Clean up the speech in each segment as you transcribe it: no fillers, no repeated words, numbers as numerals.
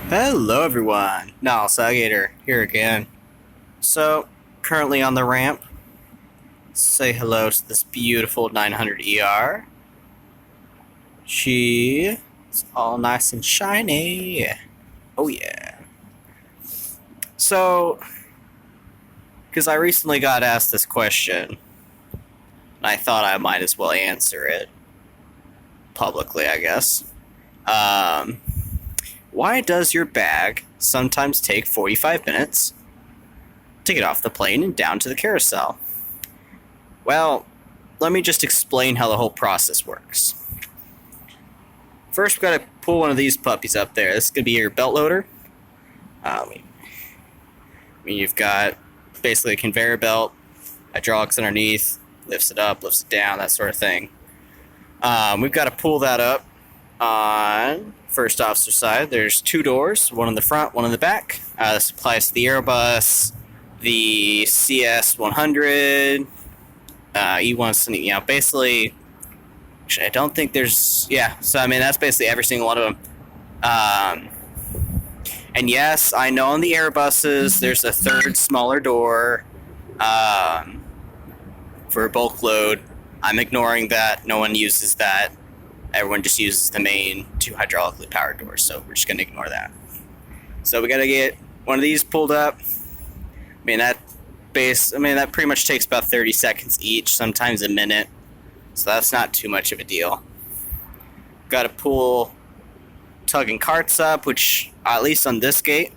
Hello everyone, Alligator here again. So, currently on the ramp, say hello to this beautiful 900 ER. She is all nice and shiny. Oh yeah. So, because I recently got asked this question, and I thought I might as well answer it publicly, I guess. Why does your bag sometimes take 45 minutes to get off the plane and down to the carousel? Well, let me just explain how the whole process works. First, we've got to pull one of these puppies up there. This is going to be your belt loader. You've got basically a conveyor belt, hydraulics underneath, lifts it up, lifts it down, that sort of thing. We've got to pull that up on first officer side. There's two doors, one in the front, one in the back. This applies to the Airbus, the CS100, E1, basically. Actually, I don't think there's, so that's basically every single one of them. And yes, I know on the Airbuses there's a third smaller door for a bulk load. I'm ignoring that. No one uses that. Everyone just uses the main two hydraulically powered doors, so we're just going to ignore that. So we got to get one of these pulled up. That pretty much takes about 30 seconds each, sometimes a minute. So that's not too much of a deal. Got to pull tugging carts up, which, at least on this gate,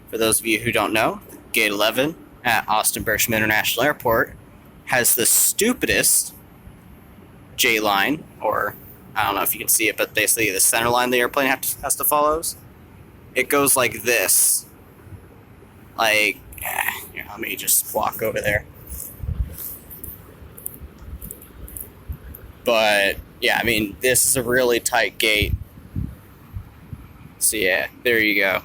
for those of you who don't know, gate 11 at Austin Bergstrom International Airport has the stupidest J line, or I don't know if you can see it, but basically the center line the airplane has to follow. It goes like this. Let me just walk over there. But, this is a really tight gate. So, there you go.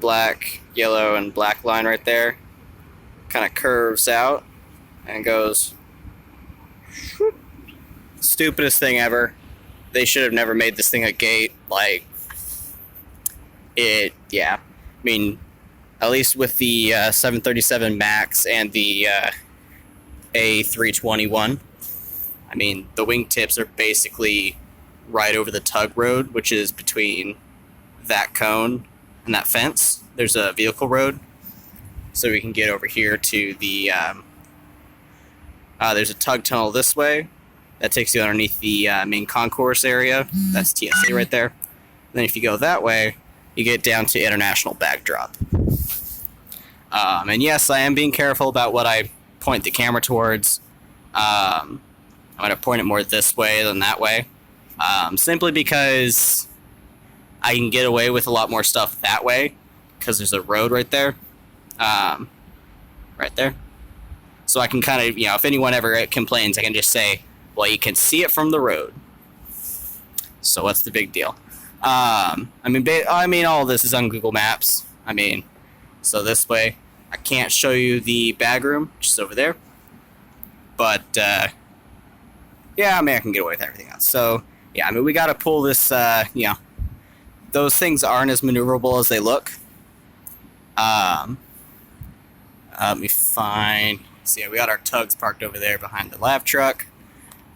Black, yellow, and black line right there. Kind of curves out and goes. Stupidest thing ever. They should have never made this thing a gate. At least with the 737 MAX and the A321, the wingtips are basically right over the tug road, which is between that cone and that fence. There's a vehicle road, so we can get over here to the, there's a tug tunnel this way that takes you underneath the main concourse area. That's TSA right there. And then if you go that way, you get down to international bag drop. And yes, I am being careful about what I point the camera towards. I'm going to point it more this way than that way. Simply because I can get away with a lot more stuff that way, because there's a road right there. Right there. So I can kind of, if anyone ever complains, I can just say, well, you can see it from the road. So what's the big deal? All of this is on Google Maps. So this way, I can't show you the bag room, which is over there. But, I can get away with everything else. So, we got to pull this, those things aren't as maneuverable as they look. Let me find, we got our tugs parked over there behind the lav truck.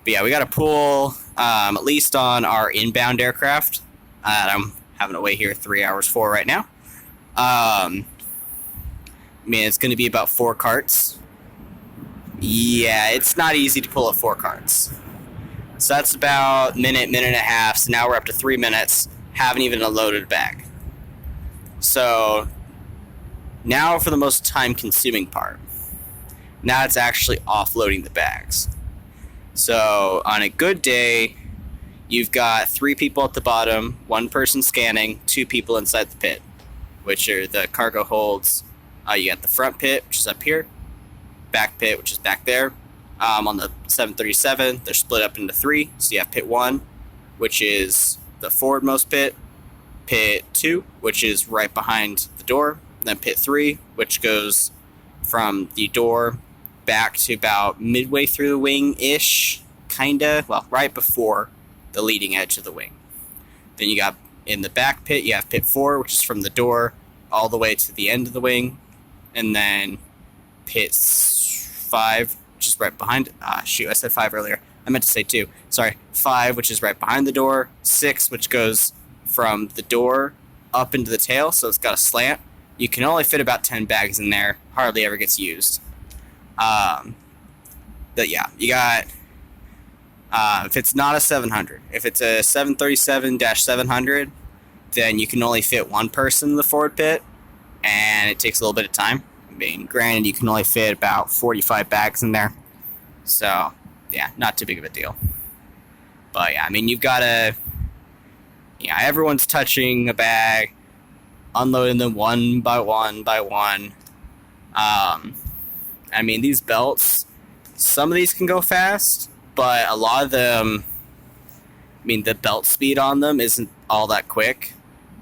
But we got to pull, at least on our inbound aircraft. I'm having to wait here 3 hours for right now. It's going to be about 4 carts. Yeah, it's not easy to pull up 4 carts. So that's about minute and a half. So now we're up to 3 minutes. Haven't even unloaded a bag. So now for the most time-consuming part. Now it's actually offloading the bags. So on a good day, you've got 3 people at the bottom, 1 person scanning, 2 people inside the pit, which are the cargo holds. You got the front pit, which is up here, back pit, which is back there. On the 737, they're split up into 3. So you have pit 1, which is the forwardmost pit, pit 2, which is right behind the door, then pit 3, which goes from the door back to about midway through the wing-ish, right before the leading edge of the wing. Then you got In the back pit, you have pit 4, which is from the door all the way to the end of the wing. And then pit 5, which is right behind. Shoot, I said 5 earlier. I meant to say 2. Sorry. 5, which is right behind the door. 6, which goes from the door up into the tail, so it's got a slant. You can only fit about 10 bags in there. Hardly ever gets used. But yeah, you got... if it's not a 700, if it's a 737-700, then you can only fit one person in the forward pit, and it takes a little bit of time. I mean, granted, you can only fit about 45 bags in there, so yeah, not too big of a deal. But yeah, I mean, you've got to, everyone's touching a bag, unloading them one by one by one. I mean, these belts, some of these can go fast, but a lot of them, I mean, the belt speed on them isn't all that quick.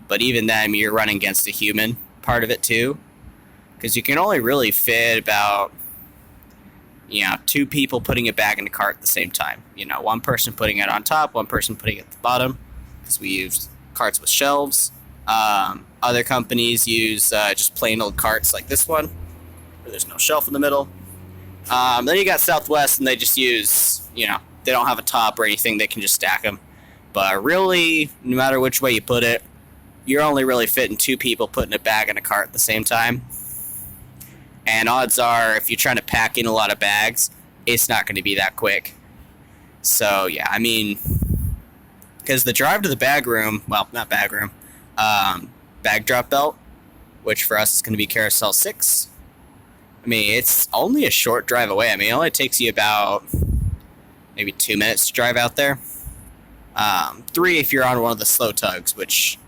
But even then, you're running against a human part of it too. Because you can only really fit about, 2 people putting a bag in a cart at the same time. One person putting it on top, one person putting it at the bottom. Because we use carts with shelves. Other companies use just plain old carts like this one, where there's no shelf in the middle. Then you got Southwest, and they just use, they don't have a top or anything. They can just stack them. But really, no matter which way you put it, you're only really fitting 2 people putting a bag in a cart at the same time. And odds are, if you're trying to pack in a lot of bags, it's not going to be that quick. So, yeah, I mean, because the drive to the bag room, well, not bag room, bag drop belt, which for us is going to be Carousel 6. I mean, it's only a short drive away. I mean, it only takes you about maybe 2 minutes to drive out there. 3 if you're on one of the slow tugs, which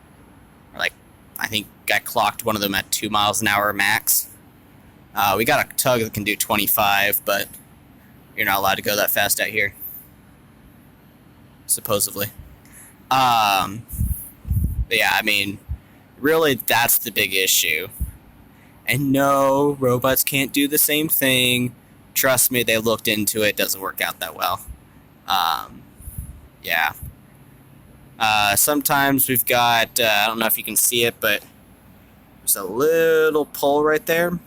are like, I think I clocked one of them at 2 miles an hour max. We got a tug that can do 25, but you're not allowed to go that fast out here, supposedly. But yeah, I mean, really, that's the big issue. And no, robots can't do the same thing. Trust me, they looked into it. Doesn't work out that well. Yeah. Sometimes we've got, I don't know if you can see it, but there's a little pole right there.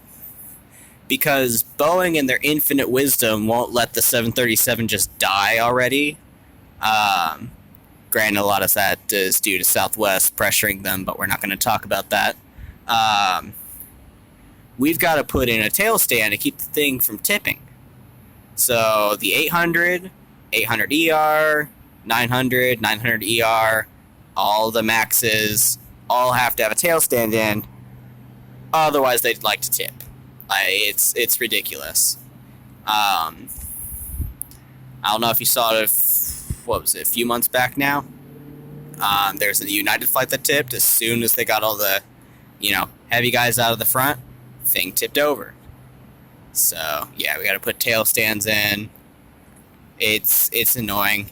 Because Boeing in their infinite wisdom won't let the 737 just die already. Granted, a lot of that is due to Southwest pressuring them, but we're not going to talk about that. We've got to put in a tail stand to keep the thing from tipping. So the 800, 800ER, 900, 900ER, all the Maxes, all have to have a tail stand in. Otherwise, they'd like to tip. It's ridiculous. I don't know if you saw it, a few months back now. There's a United flight that tipped as soon as they got all the, heavy guys out of the front. Thing tipped over. So yeah, we got to put tail stands in. It's annoying.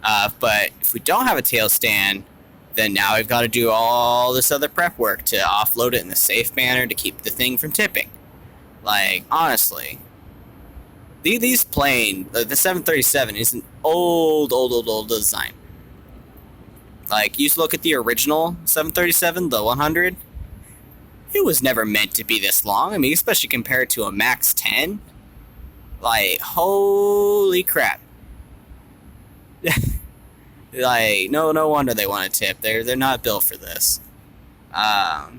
But if we don't have a tail stand, then now we've got to do all this other prep work to offload it in a safe manner to keep the thing from tipping. Like, honestly, these plane, the 737 is an old design. Like, you look at the original 737, the 100, it was never meant to be this long. I mean, especially compared to a Max 10. Like, holy crap. Like, no wonder they want to tip. They're not built for this. But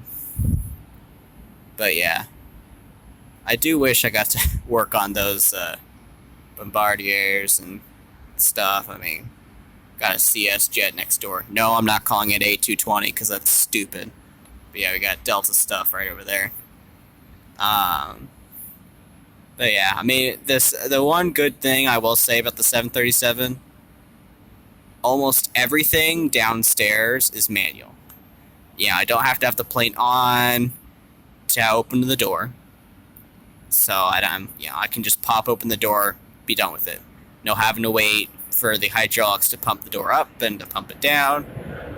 yeah. I do wish I got to work on those Bombardiers and stuff. I mean, got a CS jet next door. No, I'm not calling it A220 because that's stupid. But yeah, we got Delta stuff right over there. But yeah, I mean, the one good thing I will say about the 737, almost everything downstairs is manual. Yeah, I don't have to have the plane on to open the door. So I can just pop open the door, be done with it. No having to wait for the hydraulics to pump the door up and to pump it down.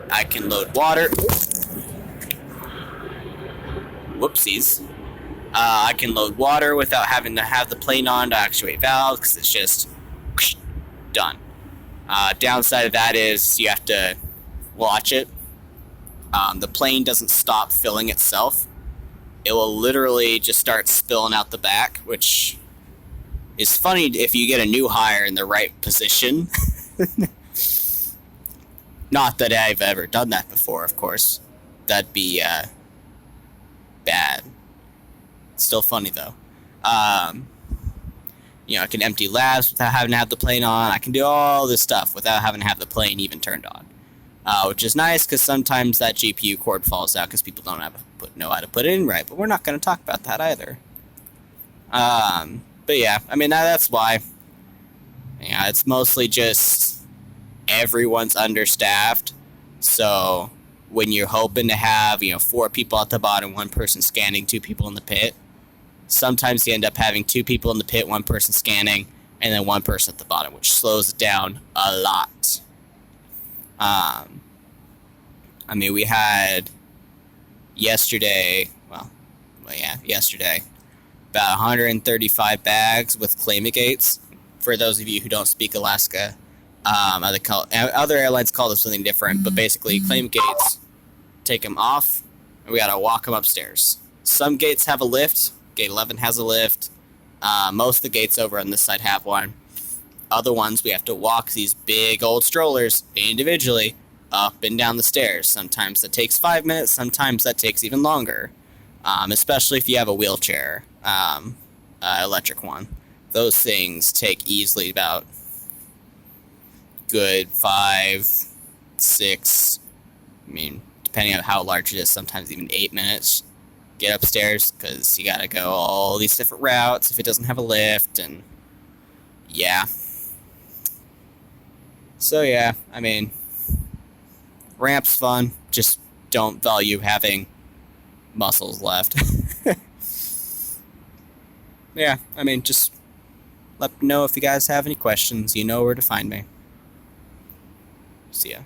I can load water. Whoopsies. I can load water without having to have the plane on to actuate valves because it's just done. Downside of that is you have to watch it. the plane doesn't stop filling itself. It will literally just start spilling out the back, which is funny if you get a new hire in the right position. Not that I've ever done that before, of course. That'd be bad. Still funny, though. I can empty labs without having to have the plane on. I can do all this stuff without having to have the plane even turned on. Which is nice, because sometimes that GPU cord falls out because people don't know how to put it in right. But we're not going to talk about that either. But yeah, I mean, that's why. Yeah, it's mostly just everyone's understaffed. So when you're hoping to have, 4 people at the bottom, 1 person scanning, 2 people in the pit, sometimes you end up having 2 people in the pit, 1 person scanning, and then 1 person at the bottom, which slows it down a lot. We had yesterday, about 135 bags with Claimigates. For those of you who don't speak Alaska, other airlines call this something different, but basically Claimigates, take them off, and we gotta walk them upstairs. Some gates have a lift. Gate 11 has a lift. Most of the gates over on this side have one. Other ones, we have to walk these big old strollers individually up and down the stairs. Sometimes that takes 5 minutes. Sometimes that takes even longer, especially if you have a wheelchair, electric one. Those things take easily about good 5, 6, depending on how large it is, sometimes even 8 minutes. Get upstairs, because you gotta go all these different routes if it doesn't have a lift, and yeah. So yeah, ramp's fun, just don't value having muscles left. Yeah, just let me know if you guys have any questions. You know where to find me. See ya.